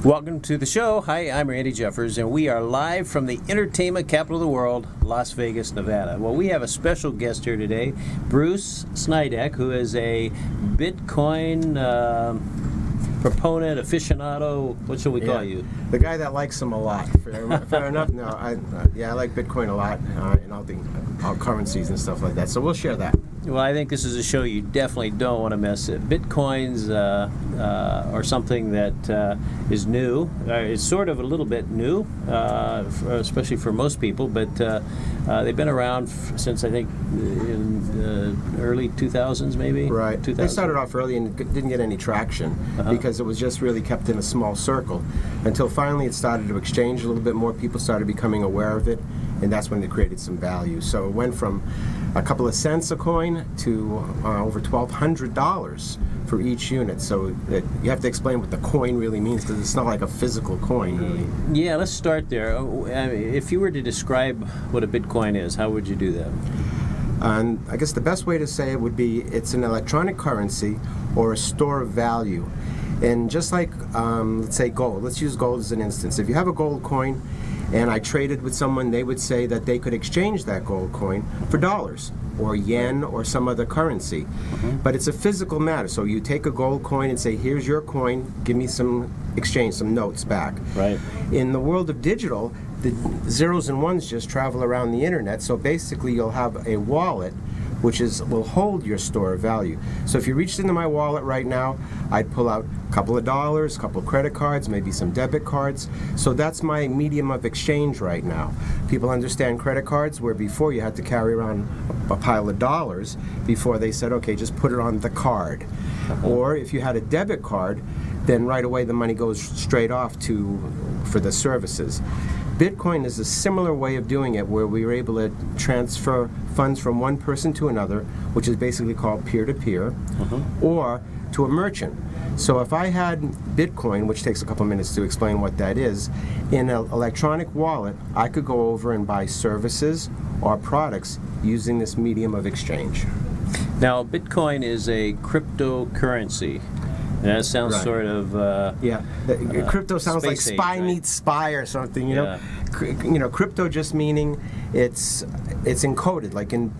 Welcome to the show. Hi, I'm Randy Jeffers, and we are live from the entertainment capital of the world, Las Vegas, Nevada. Well, we have a special guest here today, Bruce Snidek, who is a Bitcoin proponent, aficionado. What should we call you? The guy that likes them a lot. Fair enough. No, I like Bitcoin a lot, and all currencies and stuff like that. So we'll share that. Well, I think this is a show you definitely don't want to miss. Bitcoins are something that is new. It's sort of a little bit new, especially for most people, but they've been around since, I think, in the early 2000s, maybe? Right. 2000. They started off early and didn't get any traction because it was just really kept in a small circle until finally it started to exchange a little bit more. People started becoming aware of it, and that's when it created some value. So it went from a couple of cents a coin to over $1,200 for each unit. So you have to explain what the coin really means, because it's not like a physical coin, really. Yeah, let's start there. If you were to describe what a Bitcoin is, how would you do that? And I guess the best way to say it would be it's an electronic currency or a store of value. And just like, let's say gold, let's use gold as an instance. If you have a gold coin and I traded with someone, they would say that they could exchange that gold coin for dollars or yen or some other currency. But it's a physical matter. So you take a gold coin and say, here's your coin, give me some exchange, some notes back. Right. In the world of digital, the zeros and ones just travel around the internet. So basically you'll have a wallet which will hold your store of value. So if you reached into my wallet right now, I'd pull out a couple of dollars, a couple of credit cards, maybe some debit cards. So that's my medium of exchange right now. People understand credit cards, where before you had to carry around a pile of dollars before they said, okay, just put it on the card. Or if you had a debit card, then right away the money goes straight off for the services. Bitcoin is a similar way of doing it, where we were able to transfer funds from one person to another, which is basically called peer-to-peer, or to a merchant. So if I had Bitcoin, which takes a couple minutes to explain what that is, in an electronic wallet, I could go over and buy services or products using this medium of exchange. Now, Bitcoin is a cryptocurrency. And that sounds sort of crypto sounds like spy meets spy or something. You know, crypto just meaning it's encoded, like in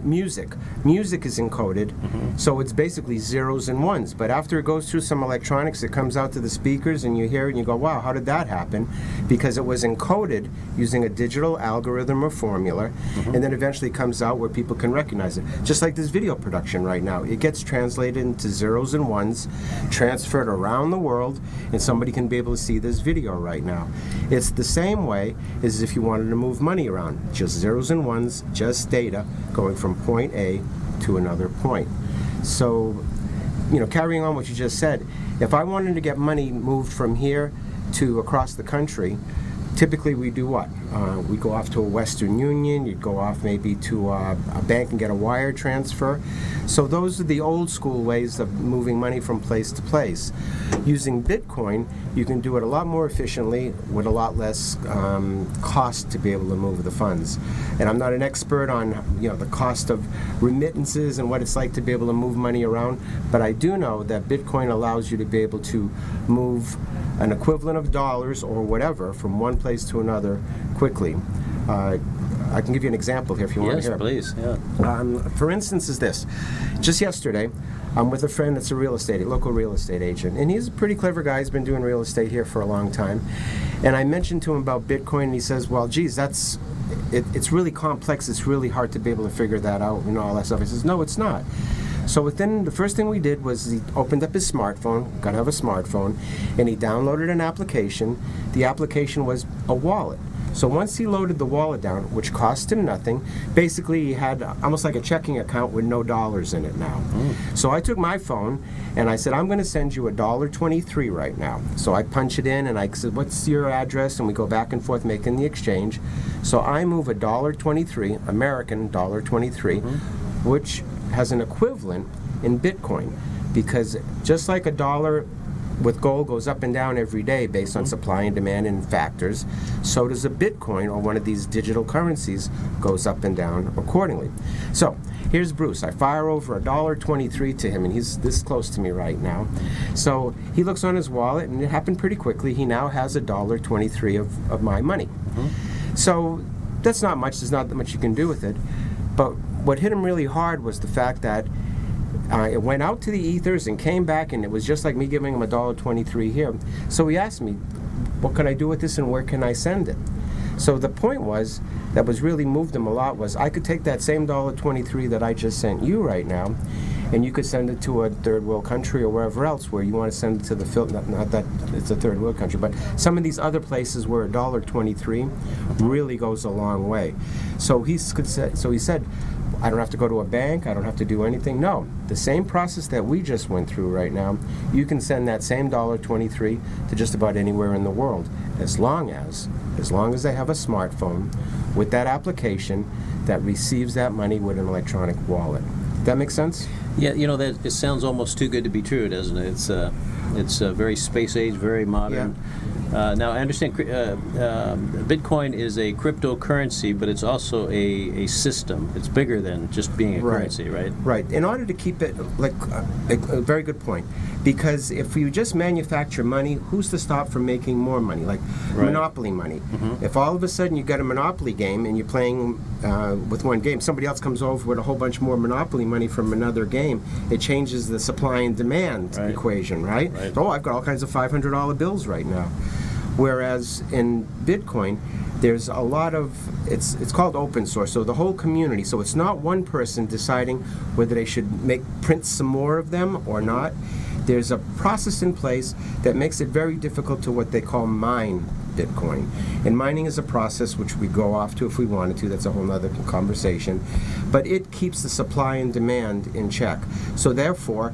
music. Music is encoded, so it's basically zeros and ones. But after it goes through some electronics, it comes out to the speakers, and you hear it, and you go, "Wow, how did that happen?" Because it was encoded using a digital algorithm or formula, and then eventually comes out where people can recognize it. Just like this video production right now, it gets translated into zeros and ones, transferred around the world, and somebody can be able to see this video right now. It's the same way as if you wanted to move money around, just zeros and ones, just data going from point A to another point. So, carrying on what you just said, if I wanted to get money moved from here to across the country, typically we do what? We go off to a Western Union, you'd go off maybe to a bank and get a wire transfer. So those are the old school ways of moving money from place to place. Using Bitcoin, you can do it a lot more efficiently with a lot less cost to be able to move the funds. And I'm not an expert on the cost of remittances and what it's like to be able to move money around, but I do know that Bitcoin allows you to be able to move an equivalent of dollars or whatever from one place to another quickly. I can give you an example here if you want to hear. Yes, please. Yeah. For instance, is this. Just yesterday, I'm with a friend that's a local real estate agent, and he's a pretty clever guy. He's been doing real estate here for a long time. And I mentioned to him about Bitcoin, and he says, well, geez, it's really complex. It's really hard to be able to figure that out and all that stuff. I says, no, it's not. So the first thing we did was he opened up his smartphone, got to have a smartphone, and he downloaded an application. The application was a wallet. So once he loaded the wallet down, which cost him nothing, basically he had almost like a checking account with no dollars in it now. So I took my phone and I said, I'm going to send you $1.23 right now. So I punch it in and I said, what's your address? And we go back and forth making the exchange. So I move $1.23, American $1.23, which has an equivalent in Bitcoin, because just like a dollar with gold goes up and down every day based on supply and demand and factors, so does a Bitcoin or one of these digital currencies goes up and down accordingly. So here's Bruce. I fire over $1.23 to him, and he's this close to me right now. So he looks on his wallet, and it happened pretty quickly. He now has $1.23 of my money. So that's not much. There's not that much you can do with it. But what hit him really hard was the fact that it went out to the ethers and came back, and it was just like me giving him $1.23 here. So he asked me, what can I do with this and where can I send it? So the point was, that was really moved him a lot, was I could take that same $1.23 that I just sent you right now, and you could send it to a third world country or wherever else where you want to send it to the not that it's a third world country, but some of these other places where $1.23 really goes a long way. So he said, I don't have to go to a bank, I don't have to do anything. No, the same process that we just went through right now, you can send that same $1.23 to just about anywhere in the world, as long as they have a smartphone with that application that receives that money with an electronic wallet. That make sense? Yeah, that it sounds almost too good to be true, doesn't it? It's very space age, very modern. Yeah. Now, I understand Bitcoin is a cryptocurrency, but it's also a system. It's bigger than just being a currency, right? Right. In order to keep it, a very good point, because if you just manufacture money, who's to stop from making more money, like monopoly money? If all of a sudden you got a monopoly game and you're playing with one game, somebody else comes over with a whole bunch more monopoly money from another game, it changes the supply and demand equation, right? Oh, I've got all kinds of $500 bills right now. Whereas in Bitcoin, there's a lot of, it's called open source, so the whole community, so it's not one person deciding whether they should print some more of them or not. There's a process in place that makes it very difficult to what they call mine Bitcoin. And mining is a process which we go off to if we wanted to, that's a whole other conversation. But it keeps the supply and demand in check. So therefore,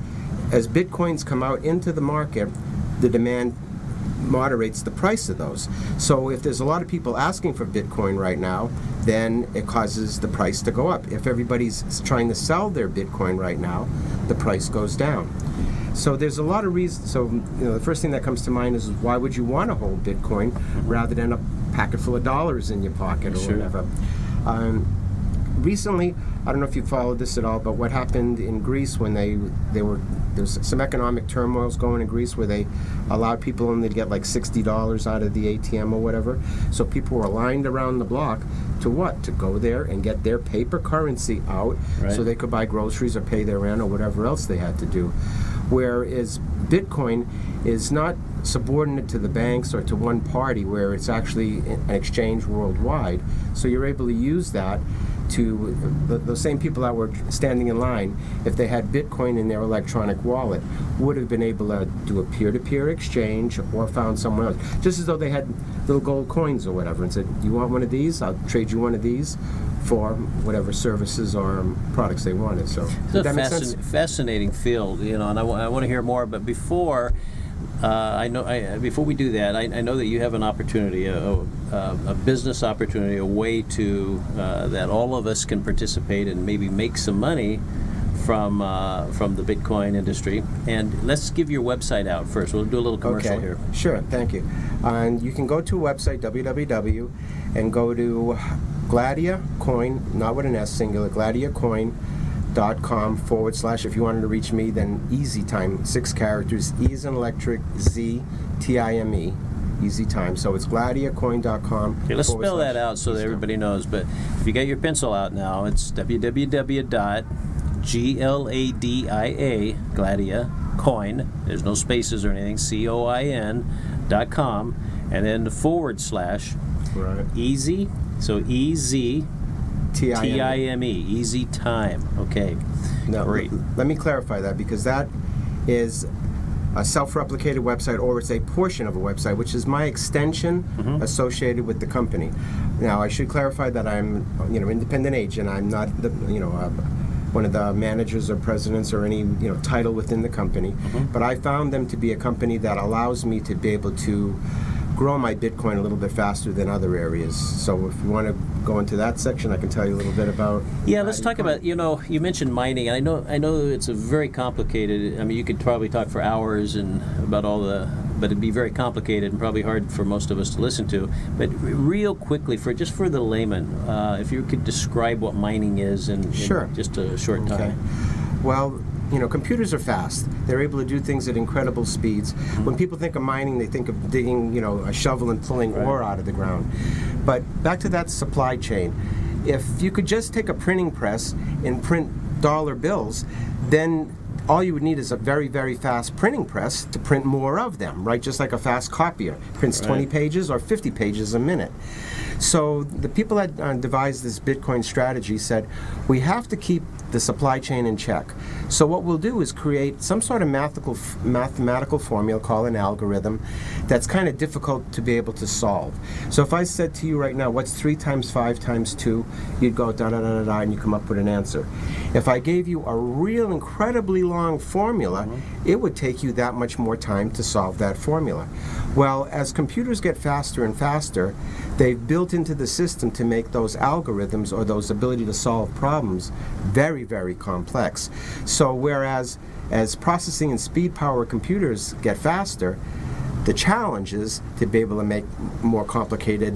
as Bitcoins come out into the market, the demand moderates the price of those. So if there's a lot of people asking for Bitcoin right now, then it causes the price to go up. If everybody's trying to sell their Bitcoin right now, the price goes down. So there's a lot of reasons. So the first thing that comes to mind is why would you want to hold Bitcoin rather than a packet full of dollars in your pocket or whatever? Recently, I don't know if you followed this at all, but what happened in Greece when there's some economic turmoils going in Greece where they allowed people only to get like $60 out of the ATM or whatever. So people were lined around the block to what? To go there and get their paper currency out so they could buy groceries or pay their rent or whatever else they had to do. Whereas Bitcoin is not subordinate to the banks or to one party, where it's actually an exchange worldwide. So you're able to use that to the same people that were standing in line, if they had Bitcoin in their electronic wallet, would have been able to do a peer-to-peer exchange or found someone else, just as though they had little gold coins or whatever, and said, you want one of these? I'll trade you one of these for whatever services or products they wanted. So it's a fascinating field, and I want to hear more. But before before we do that, I know that you have an opportunity, a business opportunity, a way to that all of us can participate and maybe make some money from the Bitcoin industry. And let's give your website out first. We'll do a little commercial here. Sure, thank you. And you can go to a website, www, and go to Gladia Coin, not with an S, singular, gladiacoin.com / if you wanted to reach me, then easy time, 6 characters, E as in electric, Z, T-I-M-E, easy time. So it's gladiacoin.com. Okay, let's spell that out so that everybody knows. But if you got your pencil out now, it's www.gladia, Gladia, coin, there's no spaces or anything, COIN.com, and then / easy, so E-Z, T-I-M-E, easy time. Okay, now, great. Let me clarify that, because that is a self-replicated website, or it's a portion of a website, which is my extension associated with the company. Now, I should clarify that I'm, independent agent. I'm not the, one of the managers or presidents or any, title within the company. But I found them to be a company that allows me to be able to grow my Bitcoin a little bit faster than other areas. So if you want to go into that section, I can tell you a little bit about. Yeah, let's talk about, you mentioned mining. I know it's a very complicated, I mean, you could probably talk for hours and about but it'd be very complicated and probably hard for most of us to listen to. But real quickly, just for the layman, if you could describe what mining is in Sure. just a short time. Well, computers are fast. They're able to do things at incredible speeds. When people think of mining, they think of digging, a shovel and pulling ore out of the ground. But back to that supply chain. If you could just take a printing press and print dollar bills, then all you would need is a very, very fast printing press to print more of them, right? Just like a fast copier. Prints 20 pages or 50 pages a minute. So the people that devised this Bitcoin strategy said, we have to keep the supply chain in check. So what we'll do is create some sort of mathematical formula called an algorithm that's kind of difficult to be able to solve. So if I said to you right now, what's 3 times 5 times 2, you'd go da-da-da-da-da, and you come up with an answer. If I gave you a real incredibly long formula, it would take you that much more time to solve that formula. Well, as computers get faster and faster, they've built into the system to make those algorithms or those ability to solve problems very, very complex. So whereas as processing and speed power computers get faster, the challenge is to be able to make more complicated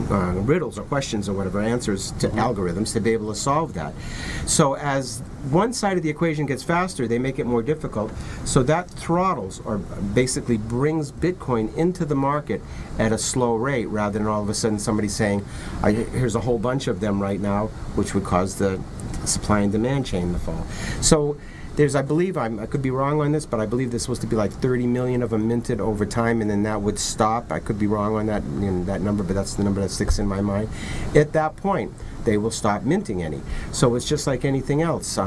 riddles or questions or whatever, answers to algorithms to be able to solve that. So as one side of the equation gets faster, they make it more difficult. So that throttles or basically brings Bitcoin into the market at a slow rate rather than all of a sudden somebody saying, here's a whole bunch of them right now, which would cause the supply and demand chain to fall. So I believe, I could be wrong on this, but I believe there's supposed to be like 30 million of them minted over time, and then that would stop. I could be wrong on that number, but that's the number that sticks in my mind. At that point, they will stop minting any. So it's just like anything else.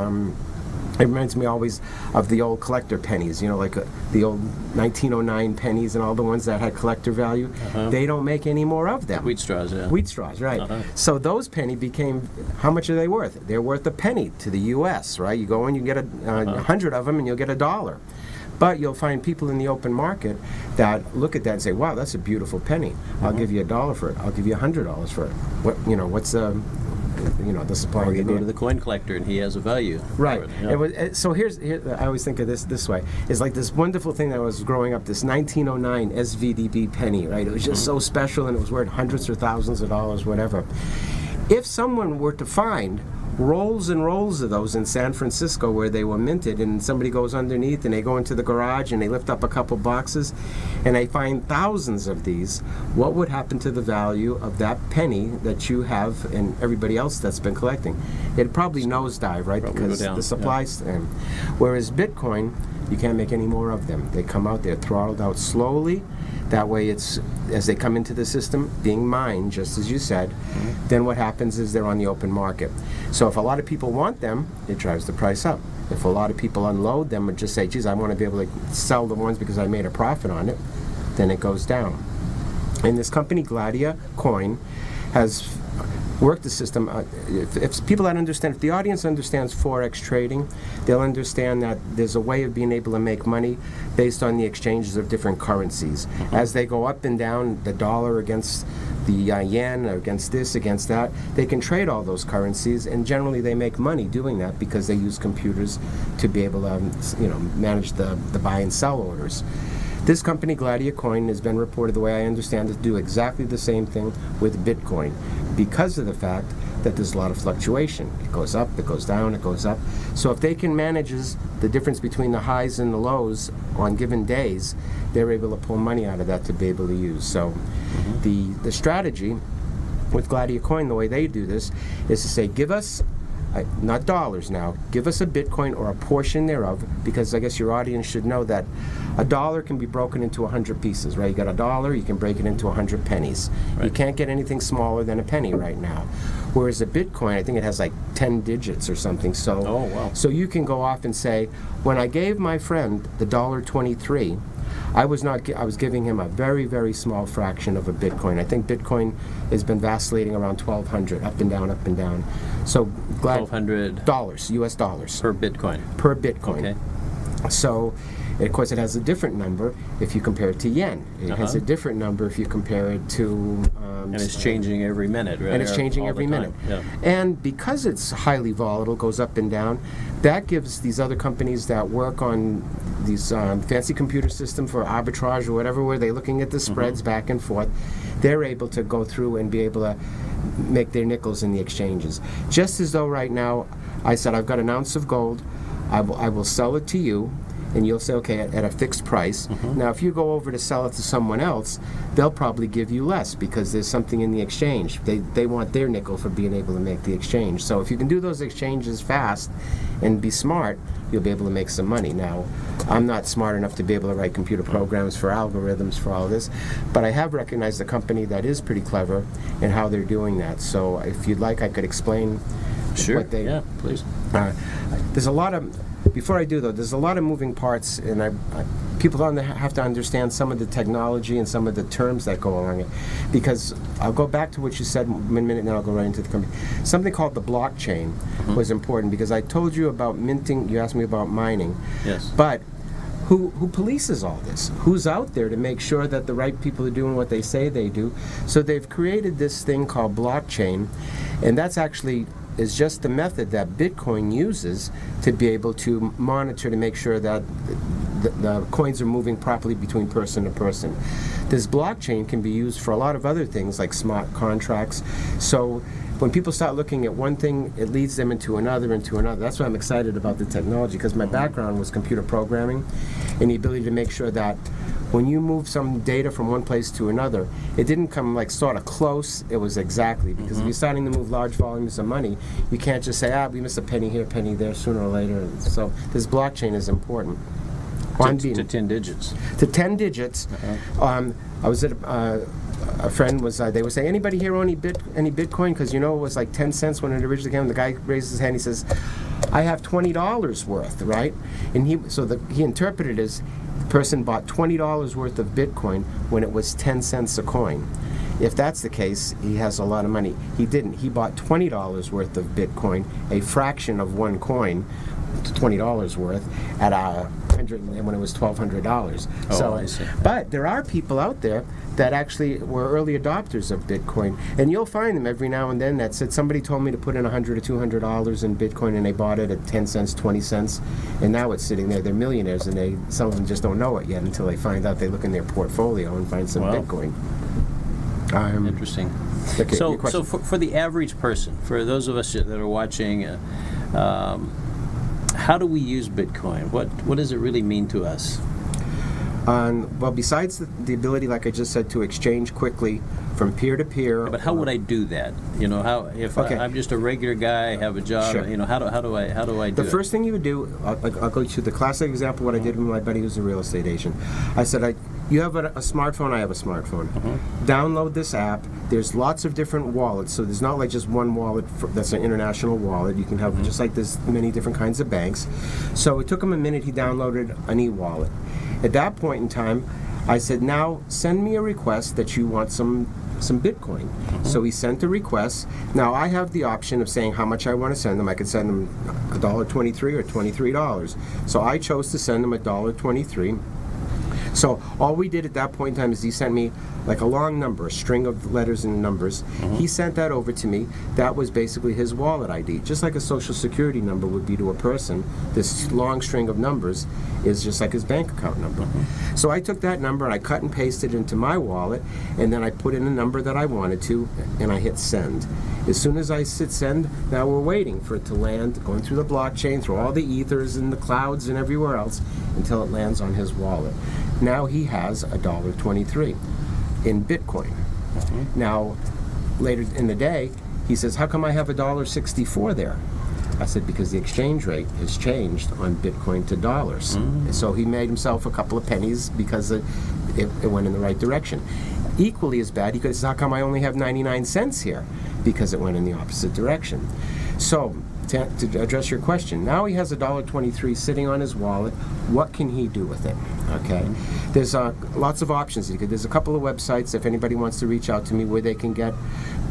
It reminds me always of the old collector pennies, like the old 1909 pennies and all the ones that had collector value. They don't make any more of them. Wheat straws, yeah. Wheat straws, right. So those penny became, how much are they worth? They're worth a penny to the U.S., right? You go and you get 100 of them and you'll get $1. But you'll find people in the open market that look at that and say, wow, that's a beautiful penny. I'll give you $1 for it. I'll give you $100 for it. What's the supply. Or you go to the coin collector and he has a value. Right. Yeah. So here, I always think of this way. It's like this wonderful thing that was growing up, this 1909 SVDB penny, right? It was just so special and it was worth hundreds or thousands of dollars, whatever. If someone were to find rolls and rolls of those in San Francisco where they were minted, and somebody goes underneath and they go into the garage and they lift up a couple boxes and they find thousands of these, what would happen to the value of that penny that you have and everybody else that's been collecting? It'd probably nosedive, right? Probably because go down, the supply. Whereas Bitcoin, you can't make any more of them. They come out, they're throttled out slowly. That way, it's as they come into the system, being mined, just as you said, then what happens is they're on the open market. So if a lot of people want them, it drives the price up. If a lot of people unload them and just say, geez, I want to be able to sell the ones because I made a profit on it, then it goes down. And this company, Gladia Coin, has worked the system. If people that understand, if the audience understands Forex trading, they'll understand that there's a way of being able to make money based on the exchanges of different currencies. As they go up and down, the dollar against the yen, or against this, against that, they can trade all those currencies, and generally they make money doing that because they use computers to be able to, manage the buy and sell orders. This company, Gladia Coin, has been reported, the way I understand it, to do exactly the same thing with Bitcoin because of the fact that there's a lot of fluctuation. It goes up, it goes down, it goes up. So if they can manage the difference between the highs and the lows on given days, they're able to pull money out of that to be able to use. So the strategy with Gladia Coin, the way they do this, is to say, give us not dollars now, give us a Bitcoin or a portion thereof, because I guess your audience should know that a dollar can be broken into 100 pieces, right? You got $1, you can break it into 100 pennies. Right. You can't get anything smaller than a penny right now. Whereas a Bitcoin, I think it has like 10 digits or something. So, So you can go off and say, when I gave my friend the $1.23, I was giving him a very, very small fraction of a Bitcoin. I think Bitcoin has been vacillating around 1,200, up and down, up and down. So $1,200 US dollars per Bitcoin. Per Bitcoin. Okay. So Of course, it has a different number if you compare it to yen. It has a different number if you compare it to... and it's changing every minute, right? And it's changing All every the minute. time. Yeah. And because it's highly volatile, goes up and down, that gives these other companies that work on these fancy computer system for arbitrage or whatever, where they're looking at the spreads back and forth, they're able to go through and be able to make their nickels in the exchanges. Just as though right now, I said, I've got an ounce of gold, I will sell it to you, and you'll say, okay, at a fixed price. Now, if you go over to sell it to someone else, they'll probably give you less because there's something in the exchange. They want their nickel for being able to make the exchange. So if you can do those exchanges fast and be smart, you'll be able to make some money. Now, I'm not smart enough to be able to write computer programs for algorithms for all this, but I have recognized a company that is pretty clever in how they're doing that. So if you'd like, I could explain what they... Yeah, please. There's a lot of... Before I do, though, there's a lot of moving parts, and people don't have to understand some of the technology and some of the terms that go along it. Because I'll go back to what you said in a minute, and then I'll go right into the company. Something called the blockchain was important, because I told you about minting, you asked me about mining. Yes. But who polices all this? Who's out there to make sure that the right people are doing what they say they do? So they've created this thing called blockchain, and that's actually is just the method that Bitcoin uses to be able to monitor to make sure that the coins are moving properly between person to person. This blockchain can be used for a lot of other things like smart contracts. So when people start looking at one thing, it leads them into another, into another. That's why I'm excited about the technology, because my background was computer programming and the ability to make sure that when you move some data from one place to another, it didn't come like sort of close, it was exactly. Because if you're starting to move large volumes of money, you can't just say, we missed a penny here, penny there, sooner or later. So this blockchain is important. To 10 digits. To 10 digits. I was at a friend was, they would say, anybody here own any Bitcoin? Because it was like 10 cents when it originally came. The guy raises his hand, he says, I have $20 worth, right? And he interpreted it as the person bought $20 worth of Bitcoin when it was 10 cents a coin. If that's the case, he has a lot of money. He didn't. He bought $20 worth of Bitcoin, a fraction of one coin, $20 worth, at when it was $1,200. I see. But there are people out there that actually were early adopters of Bitcoin, and you'll find them every now and then that said, somebody told me to put in $100 or $200 in Bitcoin, and they bought it at 10 cents, 20 cents, and now it's sitting there. They're millionaires, and some of them just don't know it yet until they find out. They look in their portfolio and find some Bitcoin. Interesting. Okay, so for the average person, for those of us that are watching, how do we use Bitcoin? What does it really mean to us? Well, besides the ability, like I just said, to exchange quickly from peer to peer. But how would I do that? How if I'm just a regular guy, have a job? Sure. How do I do it? The first thing you would do, I'll go to the classic example. What I did with my buddy who's a real estate agent. I said, you have a smartphone. I have a smartphone. Download this app. There's lots of different wallets, so there's not like just one wallet that's an international wallet. You can have just like there's many different kinds of banks. So it took him a minute. He downloaded an e-wallet. At that point in time, I said, now send me a request that you want some Bitcoin. So he sent a request. Now I have the option of saying how much I want to send them. I could send them $1.23 or $23. So I chose to send them $1.23. So all we did at that point in time is he sent me like a long number, a string of letters and numbers. He sent that over to me. That was basically his wallet ID. Just like a social security number would be to a person, this long string of numbers is just like his bank account number. So I took that number and I cut and pasted into my wallet, and then I put in a number that I wanted to, and I hit send. As soon as I hit send, now we're waiting for it to land, going through the blockchain, through all the ethers and the clouds and everywhere else, until it lands on his wallet. Now he has $1.23 in Bitcoin. Now, later in the day, he says, how come I have $1.64 there? I said, because the exchange rate has changed on Bitcoin to dollars. So he made himself a couple of pennies because it went in the right direction. Equally as bad, he goes, how come I only have 99 cents here? Because it went in the opposite direction. So, to address your question, now he has $1.23 sitting on his wallet. What can he do with it? Okay, there's lots of options. There's a couple of websites if anybody wants to reach out to me where they can get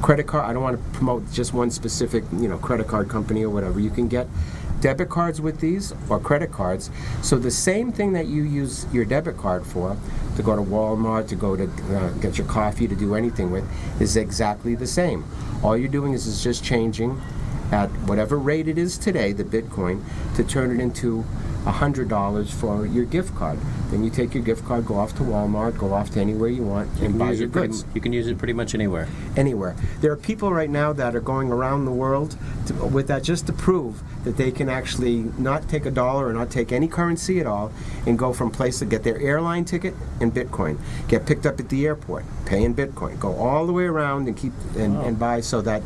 credit card. I don't want to promote just one specific, credit card company or whatever. You can get debit cards with these or credit cards. So the same thing that you use your debit card for, to go to Walmart, to go to get your coffee, to do anything with, is exactly the same. All you're doing is just changing at whatever rate it is today, the Bitcoin, to turn it into $100 for your gift card. Then you take your gift card, go off to Walmart, go off to anywhere you want, and buy your goods. You can use it pretty much anywhere. Anywhere. There are people right now that are going around the world with that, just to prove that they can actually not take a dollar or not take any currency at all and go from place to get their airline ticket in Bitcoin, get picked up at the airport, pay in Bitcoin, go all the way around and keep and buy, so that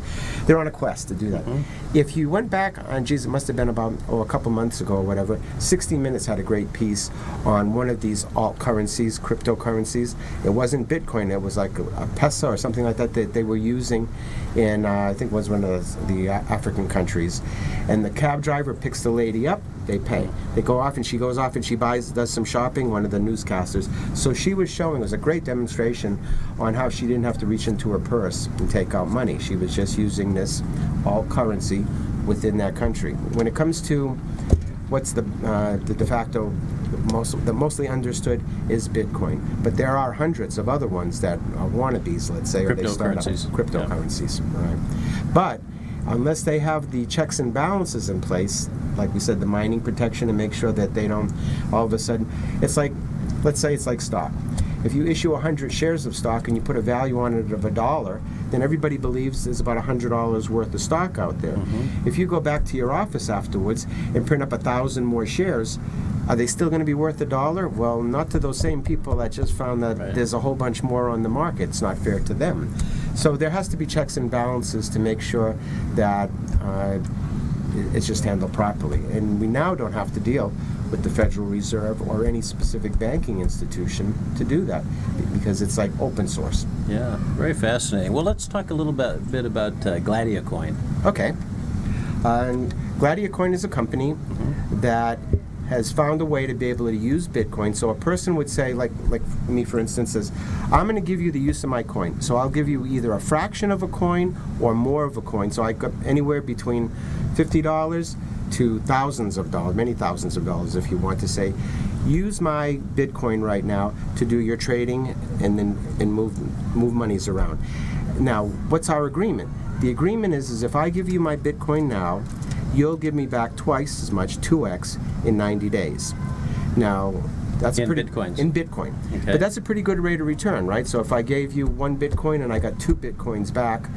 they're on a quest to do that. If you went back on, geez, it must have been about a couple months ago or whatever, 60 Minutes had a great piece on one of these alt currencies, cryptocurrencies. It wasn't Bitcoin, it was like a peso or something like that they were using in, I think it was one of the African countries. And the cab driver picks the lady up, they pay. They go off and she goes off and she does some shopping, one of the newscasters. So she was showing, it was a great demonstration on how she didn't have to reach into her purse and take out money. She was just using this alt currency within that country. When it comes to what's the de facto mostly understood is Bitcoin, but there are hundreds of other ones that are wannabes, let's say, or they start out cryptocurrencies, right? But unless they have the checks and balances in place, like we said, the mining protection, and make sure that they don't all of a sudden, it's like, let's say it's like stock. If you issue 100 shares of stock and you put a value on it of $1, then everybody believes there's about $100 worth of stock out there. If you go back to your office afterwards and print up 1,000 more shares, are they still going to be worth $1? Well, not to those same people that just found that there's a whole bunch more on the market. It's not fair to them. So there has to be checks and balances to make sure that it's just handled properly. And we now don't have to deal with the Federal Reserve or any specific banking institution to do that, because it's like open source. Yeah, very fascinating. Well, let's talk a little bit about Gladiacoin. Okay. And Gladiacoin is a company that has found a way to be able to use Bitcoin. So a person would say, like me, for instance, says, I'm going to give you the use of my coin. So I'll give you either a fraction of a coin or more of a coin. So I got anywhere between $50 to thousands of dollars, many thousands of dollars, if you want to say, use my Bitcoin right now to do your trading and move monies around. Now, what's our agreement? The agreement is if I give you my Bitcoin now, you'll give me back twice as much, 2x, in 90 days. Now, that's Bitcoins. In Bitcoin. Okay. But that's a pretty good rate of return, right? So if I gave you 1 Bitcoin and I got 2 Bitcoins back,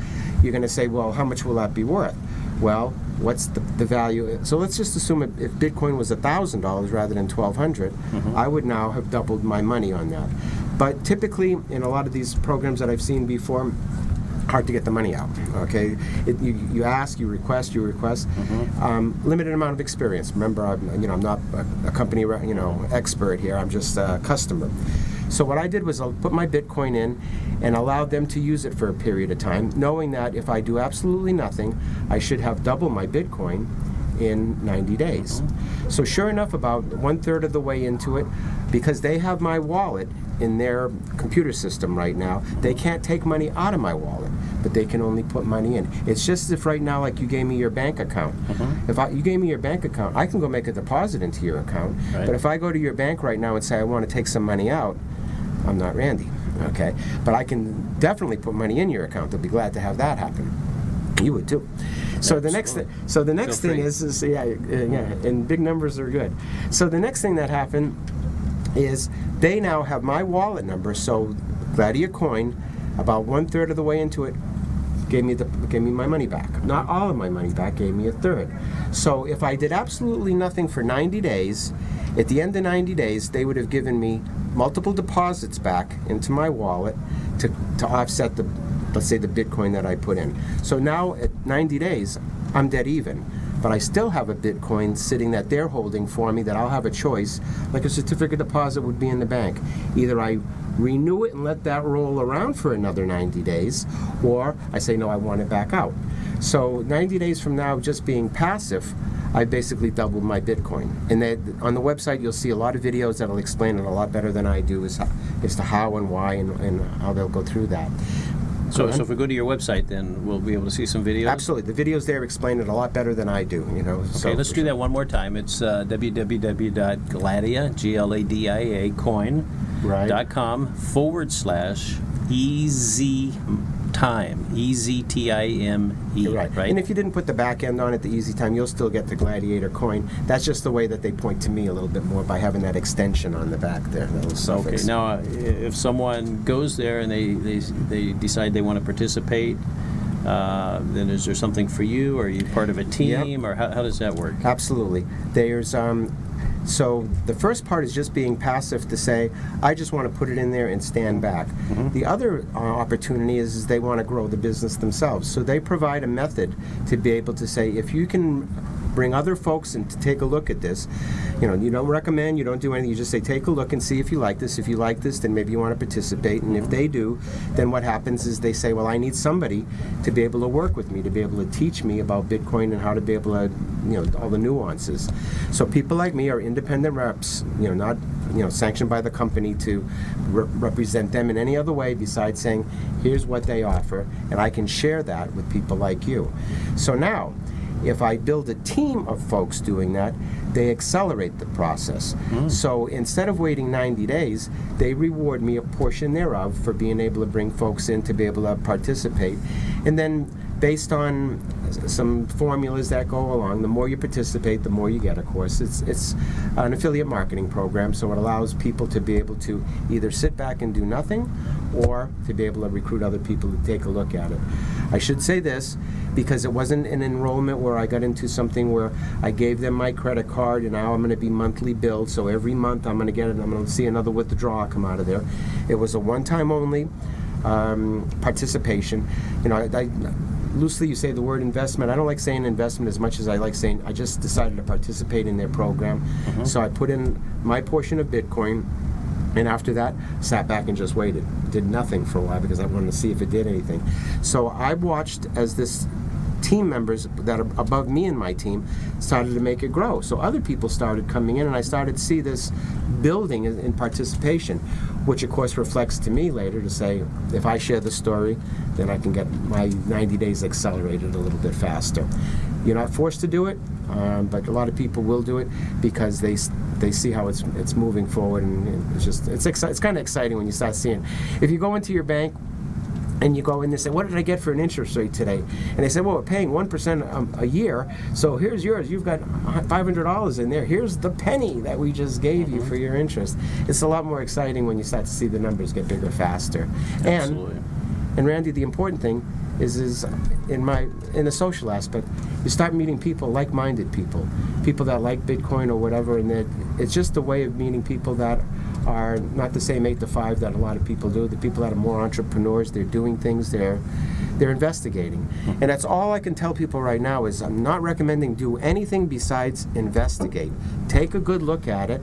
you're going to say, well, how much will that be worth? Well, what's the value? So let's just assume if Bitcoin was $1,000 rather than $1,200, I would now have doubled my money on that. But typically, in a lot of these programs that I've seen before, hard to get the money out. Okay, you ask, you request, limited amount of experience. Remember, I'm not a company expert here. I'm just a customer. So what I did was I put my Bitcoin in and allowed them to use it for a period of time, knowing that if I do absolutely nothing, I should have double my Bitcoin in 90 days. So sure enough, about 1/3 of the way into it, because they have my wallet in their computer system right now, they can't take money out of my wallet, but they can only put money in. It's just as if right now, like you gave me your bank account. If you gave me your bank account, I can go make a deposit into your account, but if I go to your bank right now and say I want to take some money out, I'm not Randy, okay? But I can definitely put money in your account. They'll be glad to have that happen. You would too. So the next thing is and big numbers are good. So the next thing that happened is they now have my wallet number. So Gladiacoin, about 1/3 of the way into it, gave me my money back. Not all of my money back, gave me 1/3. So if I did absolutely nothing for 90 days, at the end of 90 days, they would have given me multiple deposits back into my wallet to offset the, let's say, the Bitcoin that I put in. So now at 90 days, I'm dead even. But I still have a Bitcoin sitting that they're holding for me that I'll have a choice, like a certificate deposit would be in the bank. Either I renew it and let that roll around for another 90 days, or I say, no, I want it back out. So 90 days from now, just being passive, I basically doubled my Bitcoin. And on the website, you'll see a lot of videos that'll explain it a lot better than I do as to how and why and how they'll go through that. So if we go to your website, then we'll be able to see some videos? Absolutely. The videos there explain it a lot better than I do, Okay, let's do that one more time. It's www.gladia, Gladia, coin.com /EasyTime, EZTIME, right? And if you didn't put the back end on it, the Easy Time, you'll still get the Gladiator coin. That's just the way that they point to me a little bit more by having that extension on the back there. Okay, now if someone goes there and they decide they want to participate, then is there something for you? Are you part of a team, or how does that work? Absolutely. There's so the first part is just being passive to say, I just want to put it in there and stand back. The other opportunity is they want to grow the business themselves. So they provide a method to be able to say, if you can bring other folks in to take a look at this, you don't recommend, you don't do anything, you just say, take a look and see if you like this. If you like this, then maybe you want to participate. And if they do, then what happens is they say, well, I need somebody to be able to work with me, to be able to teach me about Bitcoin and how to be able to, all the nuances. So people like me are independent reps, not sanctioned by the company to represent them in any other way besides saying, here's what they offer, and I can share that with people like you. So now, if I build a team of folks doing that, they accelerate the process. So instead of waiting 90 days, they reward me a portion thereof for being able to bring folks in to be able to participate. And then based on some formulas that go along, the more you participate, the more you get, of course. It's an affiliate marketing program, so it allows people to be able to either sit back and do nothing, or to be able to recruit other people to take a look at it. I should say this, because it wasn't an enrollment where I got into something where I gave them my credit card and now I'm going to be monthly billed, so every month I'm going to get it, I'm going to see another withdrawal come out of there. It was a one-time only participation. I loosely you say the word investment. I don't like saying investment as much as I like saying I just decided to participate in their program. So I put in my portion of Bitcoin, and after that, sat back and just waited. Did nothing for a while because I wanted to see if it did anything. So I watched as this team members that are above me and my team started to make it grow. So other people started coming in, and I started to see this building in participation, which of course reflects to me later to say, if I share the story, then I can get my 90 days accelerated a little bit faster. You're not forced to do it, but a lot of people will do it because they see how it's moving forward, and it's kind of exciting when you start seeing. If you go into your bank and you go in and say, what did I get for an interest rate today? And they say, well, we're paying 1% a year, so here's yours. You've got $500 in there. Here's the penny that we just gave you for your interest. It's a lot more exciting when you start to see the numbers get bigger faster. Absolutely. And Randy, the important thing is in the social aspect, you start meeting people, like-minded people that like Bitcoin or whatever, and it's just a way of meeting people that are not the same 8 to 5 that a lot of people do. The people that are more entrepreneurs, they're doing things, they're investigating. And that's all I can tell people right now is I'm not recommending do anything besides investigate. Take a good look at it.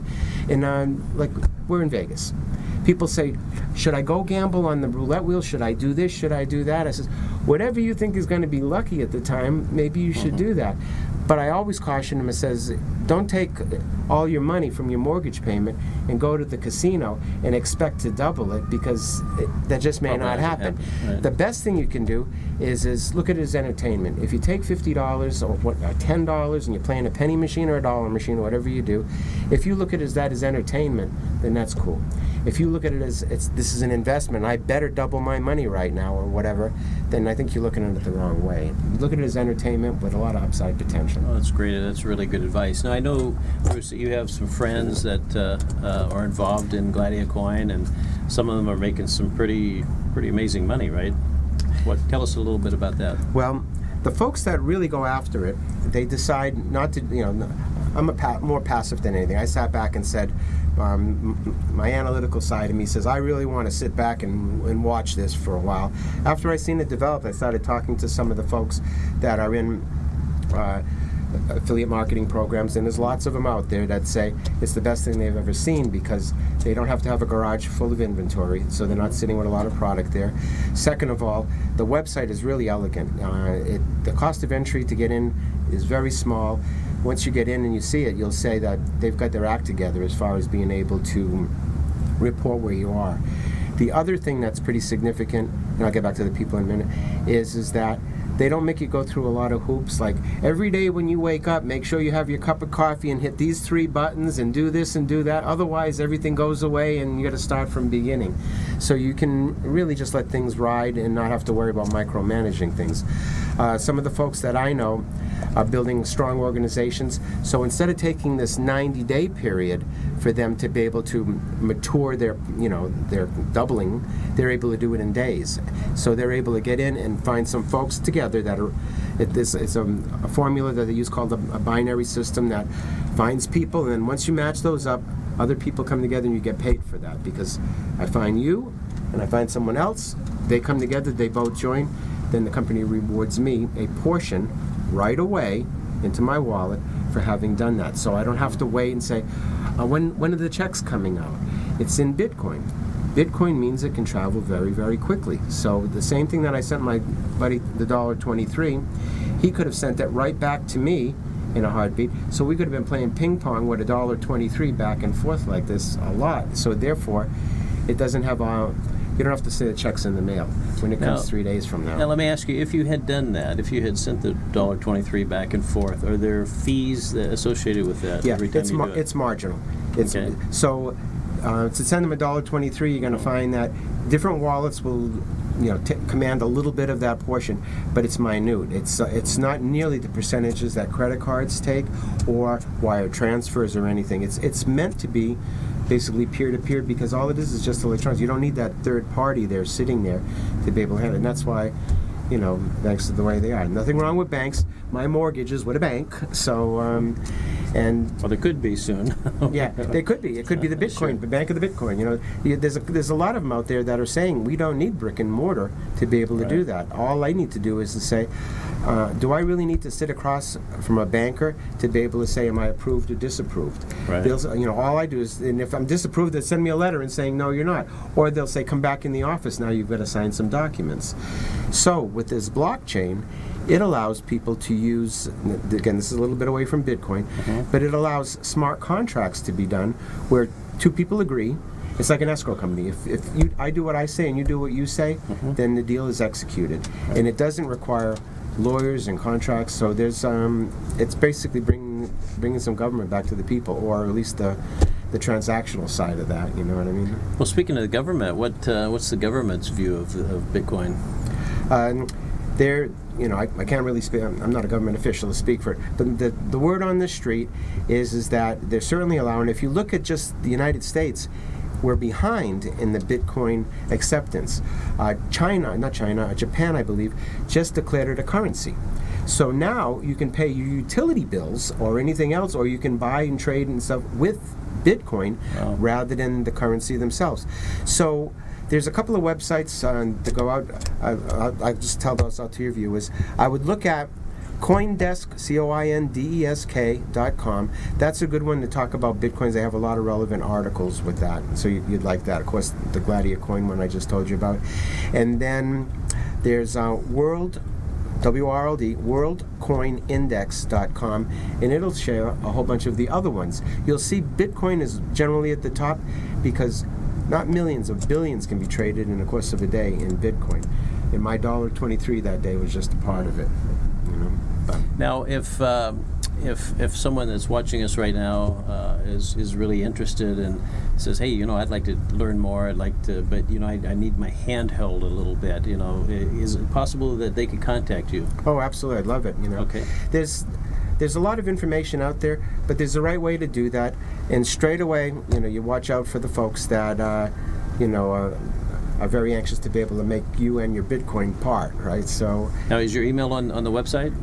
And like, we're in Vegas. People say, should I go gamble on the roulette wheel? Should I do this? Should I do that? I says, whatever you think is going to be lucky at the time, maybe you should do that. But I always caution them and says, don't take all your money from your mortgage payment and go to the casino and expect to double it, because that just may not happen. Right. The best thing you can do is look at it as entertainment. If you take $50 or $10 and you're playing a penny machine or a dollar machine or whatever you do, if you look at it as that as entertainment, then that's cool. If you look at it as this is an investment, I better double my money right now or whatever, then I think you're looking at it the wrong way. Look at it as entertainment with a lot of upside potential. Oh, that's great. That's really good advice. Now, I know, Bruce, that you have some friends that are involved in Gladia Coin, and some of them are making some pretty amazing money, right? Tell us a little bit about that. Well, the folks that really go after it, they decide not to, I'm more passive than anything. I sat back and said, my analytical side of me says, I really want to sit back and watch this for a while. After I seen it develop, I started talking to some of the folks that are in affiliate marketing programs, and there's lots of them out there that say it's the best thing they've ever seen because they don't have to have a garage full of inventory, so they're not sitting with a lot of product there. Second of all, the website is really elegant. The cost of entry to get in is very small. Once you get in and you see it, you'll say that they've got their act together as far as being able to report where you are. The other thing that's pretty significant, and I'll get back to the people in a minute, is that they don't make you go through a lot of hoops. Like every day when you wake up, make sure you have your cup of coffee and hit these 3 buttons and do this and do that. Otherwise, everything goes away and you got to start from beginning. So you can really just let things ride and not have to worry about micromanaging things. Some of the folks that I know are building strong organizations. So instead of taking this 90-day period for them to be able to mature their doubling, they're able to do it in days. So they're able to get in and find some folks together that are, it's a formula that they use called a binary system that finds people, and then once you match those up, other people come together and you get paid for that, because I find you and I find someone else, they come together, they both join, then the company rewards me a portion right away into my wallet for having done that. So I don't have to wait and say, when are the checks coming out? It's in Bitcoin. Bitcoin means it can travel very, very quickly. So the same thing that I sent my buddy the $1.23, he could have sent that right back to me in a heartbeat. So we could have been playing ping pong with $1.23 back and forth like this a lot. So therefore, it doesn't have you don't have to say the check's in the mail when it comes 3 days from now. Now let me ask you, if you had done that, if you had sent the $1.23 back and forth, are there fees associated with that every time you do it? It's marginal. Okay. So to send them $1.23, you're going to find that different wallets will command a little bit of that portion, but it's minute. It's not nearly the percentages that credit cards take or wire transfers or anything. It's meant to be basically peer-to-peer, because all it is just electronics. You don't need that third party there sitting there to be able to handle it. And that's why banks are the way they are. Nothing wrong with banks. My mortgage is with a bank, so well, there could be soon. Yeah, they could be. It could be the Bitcoin, Sure. the Bank of the Bitcoin. There's a lot of them out there that are saying we don't need brick and mortar to be able to do that. All I need to do is to say, do I really need to sit across from a banker to be able to say, am I approved or disapproved? Right. All I do is, and if I'm disapproved, they'll send me a letter and saying, no, you're not. Or they'll say, come back in the office, now you've got to sign some documents. So with this blockchain, it allows people to use, again, this is a little bit away from Bitcoin, but it allows smart contracts to be done where 2 people agree. It's like an escrow company. If I do what I say and you do what you say, then the deal is executed. And it doesn't require lawyers and contracts, so there's it's basically bringing some government back to the people, or at least the transactional side of that, you know what I mean? Well, speaking of the government, what's the government's view of Bitcoin? I can't really speak. I'm not a government official to speak for it. But the word on the street is that they're certainly allowing. If you look at just the United States, we're behind in the Bitcoin acceptance. Japan, I believe, just declared it a currency. So now you can pay your utility bills or anything else, or you can buy and trade and stuff with Bitcoin rather than the currency themselves. So there's a couple of websites to go out. I'll just tell those out to your viewers. I would look at Coindesk, COINDESK.com. That's a good one to talk about Bitcoins. They have a lot of relevant articles with that, so you'd like that. Of course, the Gladia coin one I just told you about. And then there's WRLD, WorldCoinIndex.com, and it'll share a whole bunch of the other ones. You'll see Bitcoin is generally at the top because not millions of billions can be traded in the course of a day in Bitcoin. And my $1.23 that day was just a part of it. Now, if someone that's watching us right now is really interested and says, hey, I'd like to learn more, but I need my hand held a little bit, is it possible that they could contact you? Oh, absolutely. I'd love it. Okay. There's a lot of information out there, but there's a right way to do that. And straight away, you watch out for the folks that, are very anxious to be able to make you and your Bitcoin part, right? So now, is your email on the website?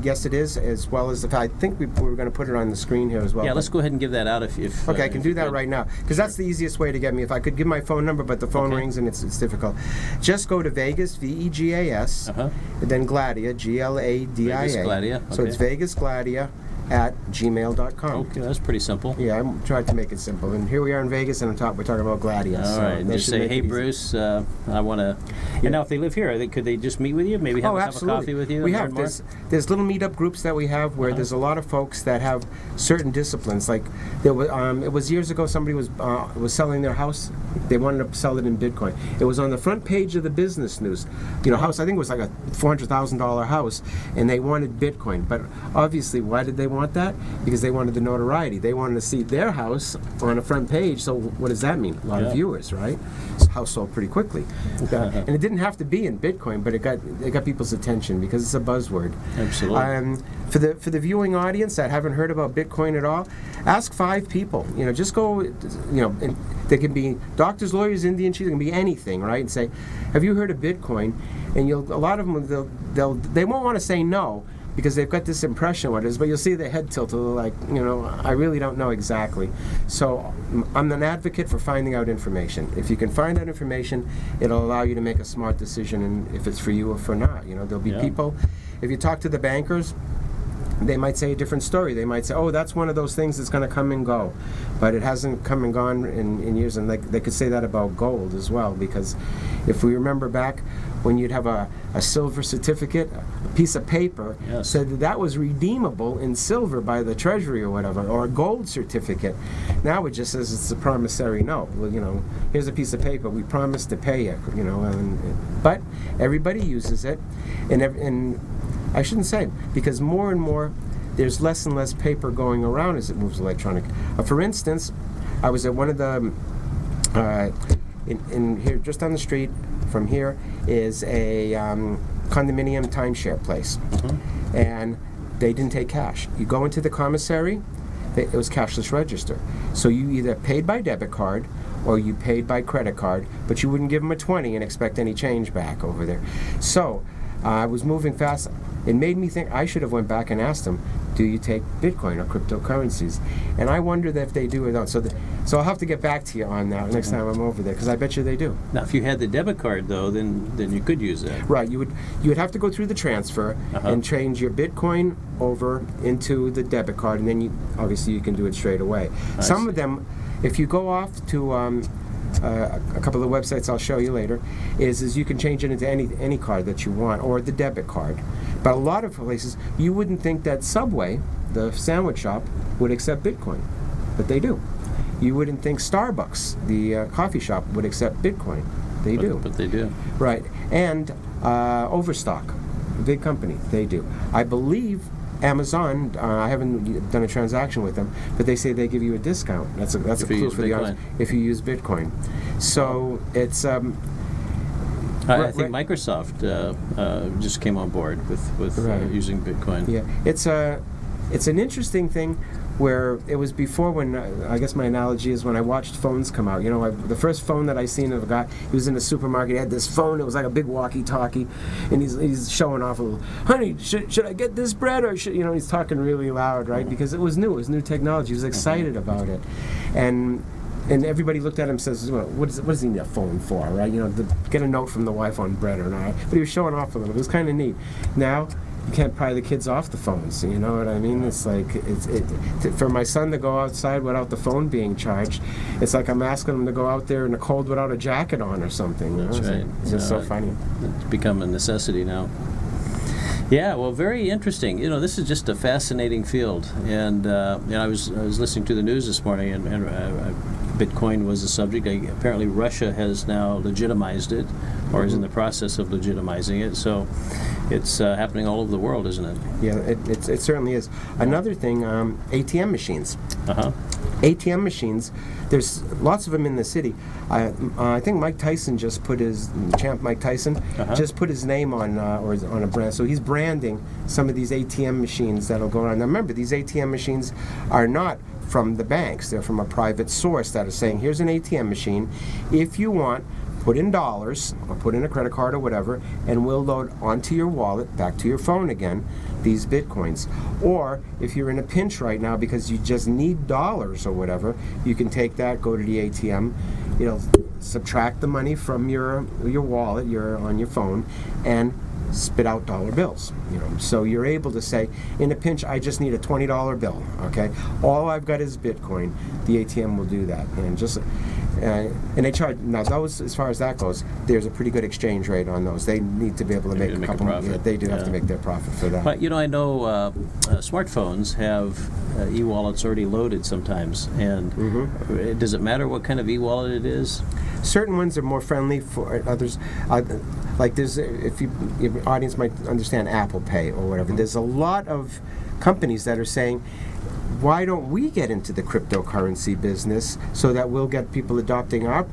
Yes, it is, as well as I think we were going to put it on the screen here as well. Yeah, let's go ahead and give that out if okay, I can do that right now, because that's the easiest way to get me. If I could give my phone number, but the phone rings and it's difficult. Just go to Vegas, VEGAS, and then Gladia, GLADIA. Vegas Gladia. So it's Vegas Gladia, @gmail.com. Okay, that's pretty simple. Yeah, I tried to make it simple. And here we are in Vegas, and we're talking about Gladius. All right, and just say, hey, Bruce, I want to... And now if they live here, could they just meet with you? Maybe have a coffee with you? We have. There's little meetup groups that we have where there's a lot of folks that have certain disciplines. Like, there was, it was years ago, somebody was selling their house. They wanted to sell it in Bitcoin. It was on the front page of the business news. House, I think it was like a $400,000 house, and they wanted Bitcoin. But obviously, why did they want that? Because they wanted the notoriety. They wanted to see their house on a front page. So what does that mean? A lot of viewers, right? House sold pretty quickly, and it didn't have to be in Bitcoin, but it got people's attention because it's a buzzword. Absolutely. For the viewing audience that haven't heard about Bitcoin at all, ask 5 people. Just go. And they can be doctors, lawyers, Indian chiefs. It can be anything, right? And say, have you heard of Bitcoin? And a lot of them they won't want to say no, because they've got this impression of what it is, but you'll see their head tilt. They're like, I really don't know exactly. So I'm an advocate for finding out information. If you can find out information, it'll allow you to make a smart decision, and if it's for you or for not. There'll be people. If you talk to the bankers, they might say a different story. They might say, oh, that's one of those things that's going to come and go. But it hasn't come and gone in years. And they could say that about gold as well, because if we remember back when you'd have a silver certificate, a piece of paper, said that was redeemable in silver by the Treasury or whatever, or a gold certificate. Now it just says it's a promissory note. Well, here's a piece of paper. We promise to pay you, but everybody uses it. And I shouldn't say it, because more and more there's less and less paper going around as it moves electronic. For instance, I was at one of the in here, just on the street from here is a condominium timeshare place, and they didn't take cash. You go into the commissary, it was cashless register. So you either paid by debit card or you paid by credit card, but you wouldn't give them a 20 and expect any change back over there. So I was moving fast. It made me think I should have went back and asked them, do you take Bitcoin or cryptocurrencies? And I wonder that if they do or don't. So I'll have to get back to you on that next time I'm over there, because I bet you they do. Now, if you had the debit card, though, then you could use that. Right. You would have to go through the transfer and change your Bitcoin over into the debit card, and then obviously you can do it straight away. Some of them, if you go off to a couple of the websites I'll show you later, is you can change it into any card that you want, or the debit card. But a lot of places, you wouldn't think that Subway, the sandwich shop, would accept Bitcoin, but they do. You wouldn't think Starbucks, the coffee shop, would accept Bitcoin. They do. But they do. Right. And Overstock, a big company, they do. I believe Amazon, I haven't done a transaction with them, but they say they give you a discount. That's a clue for the audience if you use Bitcoin. So it's... I think Microsoft just came on board with using Bitcoin. Yeah, it's an interesting thing where it was before when, I guess my analogy is when I watched phones come out. The first phone that I seen of a guy, he was in the supermarket, he had this phone, it was like a big walkie-talkie, and he's showing off a little, honey, should I get this bread, or should, he's talking really loud, right? Because it was new technology, he was excited about it. And everybody looked at him and says, well, what does he need a phone for, right? To get a note from the wife on bread or not. But he was showing off a little. It was kind of neat. Now, you can't pry the kids off the phones, you know what I mean? It's like, for my son to go outside without the phone being charged, it's like I'm asking him to go out there in the cold without a jacket on or something. That's right. It's just so funny. It's become a necessity now. Yeah, well, very interesting. This is just a fascinating field, and I was listening to the news this morning, and Bitcoin was the subject. Apparently, Russia has now legitimized it, or is in the process of legitimizing it. So, it's happening all over the world, isn't it? Yeah, it certainly is. Another thing, ATM machines. ATM machines. There's lots of them in the city. I think Mike Tyson just put Mike Tyson just put his name on on a brand. So he's branding some of these ATM machines that'll go around. Now remember, these ATM machines are not from the banks. They're from a private source that is saying, here's an ATM machine. If you want, put in dollars or put in a credit card or whatever, and we'll load onto your wallet, back to your phone again, these Bitcoins. Or if you're in a pinch right now because you just need dollars or whatever, you can take that, go to the ATM, subtract the money from your wallet, on your phone, and spit out dollar bills. So you're able to say, in a pinch, I just need a $20 bill. Okay, all I've got is Bitcoin. The ATM will do that, and they charge now. Those, as far as that goes, there's a pretty good exchange rate on those. They need to be able to make a couple. They do have to make their profit for that. But I know smartphones have e-wallets already loaded sometimes, and does it matter what kind of e-wallet it is? Certain ones are more friendly for others. Like there's, if your audience might understand Apple Pay or whatever. There's a lot of companies that are saying, why don't we get into the cryptocurrency business so that we'll get people adopting our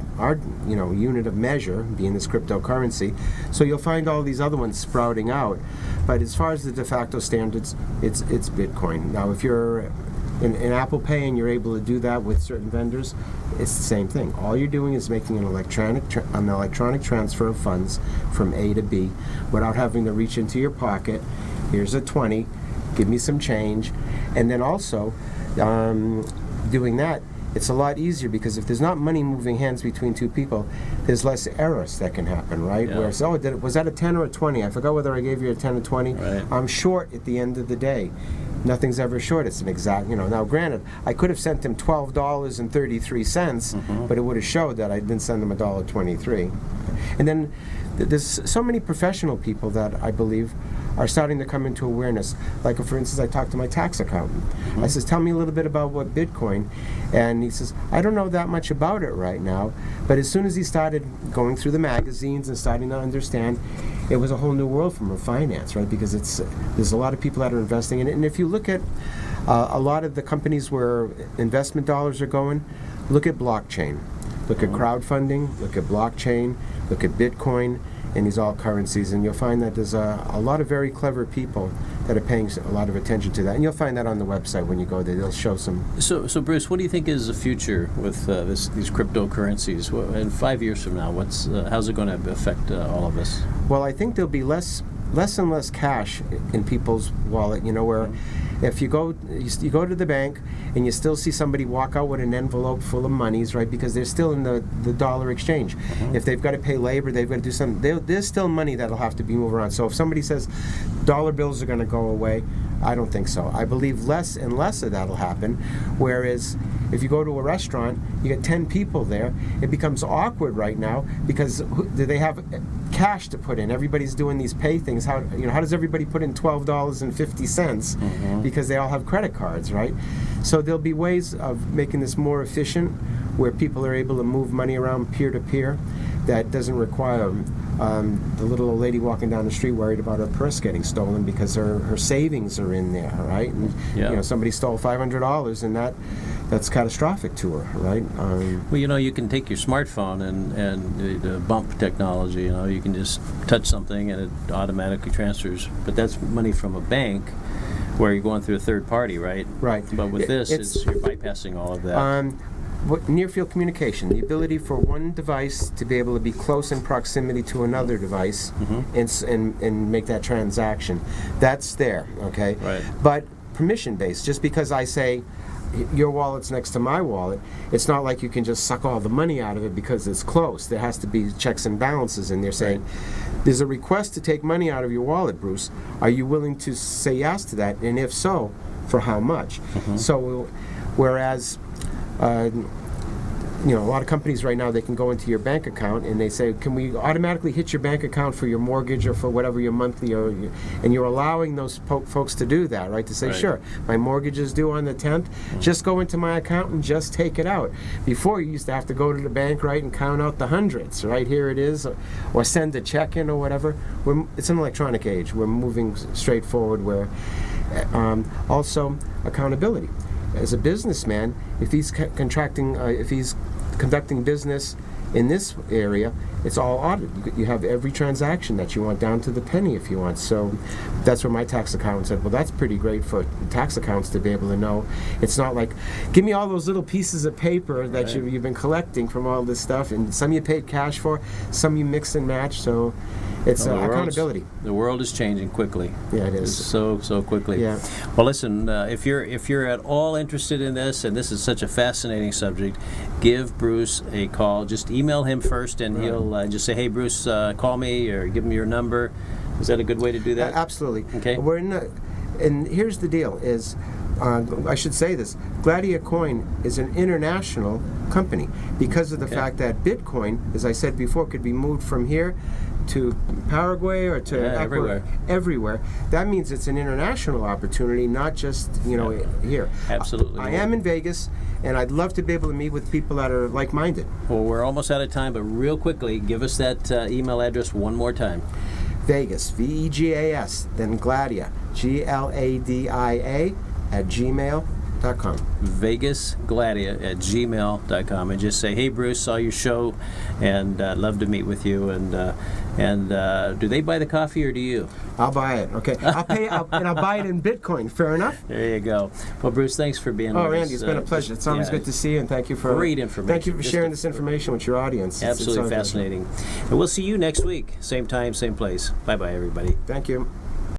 unit of measure, being this cryptocurrency. So you'll find all these other ones sprouting out. But as far as the de facto standards, it's Bitcoin. Now, if you're in Apple Pay and you're able to do that with certain vendors, it's the same thing. All you're doing is making an electronic transfer of funds from A to B without having to reach into your pocket. Here's a 20, give me some change. And then also, doing that, it's a lot easier because if there's not money moving hands between two people, there's less errors that can happen, right? Yeah. Whereas, was that a 10 or a 20? I forgot whether I gave you a 10 or 20. Right. I'm short at the end of the day. Nothing's ever short. It's an exact, now granted, I could have sent him $12.33, but it would have showed that I didn't send him $1.23. And then there's so many professional people that I believe are starting to come into awareness. Like, for instance, I talked to my tax accountant. I says, tell me a little bit about what Bitcoin, and he says, I don't know that much about it right now, but as soon as he started going through the magazines and starting to understand, it was a whole new world from finance, right? Because there's a lot of people that are investing in it, and if you look at a lot of the companies where investment dollars are going, look at blockchain, look at crowdfunding, look at blockchain, look at Bitcoin, and these alt currencies, and you'll find that there's a lot of very clever people that are paying a lot of attention to that, and you'll find that on the website when you go there. They'll show some. So Bruce, what do you think is the future with these cryptocurrencies? In 5 years from now, how's it going to affect all of us? Well, I think there'll be less and less cash in people's wallet. Where if you go to the bank and you still see somebody walk out with an envelope full of monies, right? Because they're still in the dollar exchange. If they've got to pay labor, they've got to do something. There's still money that'll have to be moved around. So if somebody says dollar bills are going to go away, I don't think so. I believe less and less of that'll happen. Whereas if you go to a restaurant, you get 10 people there, it becomes awkward right now because do they have cash to put in? Everybody's doing these pay things. How does everybody put in $12.50 because they all have credit cards, right? So there'll be ways of making this more efficient where people are able to move money around peer to peer that doesn't require the little old lady walking down the street worried about her purse getting stolen because her savings are in there, right? And somebody stole $500 and that's catastrophic to her, right? Well, you can take your smartphone and the bump technology, you can just touch something and it automatically transfers. But that's money from a bank where you're going through a third party, right? Right. But with you're bypassing all of that. Near-field communication, the ability for one device to be able to be close in proximity to another device and make that transaction, that's there, okay? Right. But permission-based, just because I say your wallet's next to my wallet, it's not like you can just suck all the money out of it because it's close. There has to be checks and balances, and they're saying, there's a request to take money out of your wallet, Bruce. Are you willing to say yes to that? And if so, for how much? So, whereas a lot of companies right now, they can go into your bank account and they say, can we automatically hit your bank account for your mortgage or for whatever your monthly, and you're allowing those folks to do that, right? To say, sure, my mortgage is due on the 10th, just go into my account and just take it out. Before, you used to have to go to the bank, right, and count out the hundreds, right? Here it is, or send a check in or whatever. It's an electronic age. We're moving straight forward where also accountability. As a businessman, if he's conducting business in this area, it's all audited. You have every transaction that you want down to the penny if you want. So that's where my tax accountant said, well, that's pretty great for tax accountants to be able to know. It's not like, give me all those little pieces of paper that you've been collecting from all this stuff, and some you paid cash for, some you mix and match. So it's accountability. The world is changing quickly. Yeah, it is. So quickly. Yeah. Well, listen, if you're at all interested in this, and this is such a fascinating subject, give Bruce a call. Just email him first, and he'll just say, hey, Bruce, call me, or give them your number. Is that a good way to do that? Absolutely. Okay. And here's the deal: is I should say this: Gladia Coin is an international company because of the fact that Bitcoin, as I said before, could be moved from here to Paraguay or to everywhere. Everywhere. That means it's an international opportunity, not just here. Absolutely. I am in Vegas, and I'd love to be able to meet with people that are like-minded. Well, we're almost out of time, but real quickly, give us that email address one more time. Vegas, VEGAS, then Gladia, GLADIA @gmail.com. VegasGladia@gmail.com, and just say, hey, Bruce, saw your show, and love to meet with you. And do they buy the coffee, or do you? I'll buy it. Okay, I'll pay, and I'll buy it in Bitcoin. Fair enough. There you go. Well, Bruce, thanks for being with us. Oh, Randy, it's been a pleasure. It's always good to see you, and thank you for great information. Thank you for sharing this information with your audience. Absolutely fascinating. And we'll see you next week, same time, same place. Bye-bye, everybody. Thank you.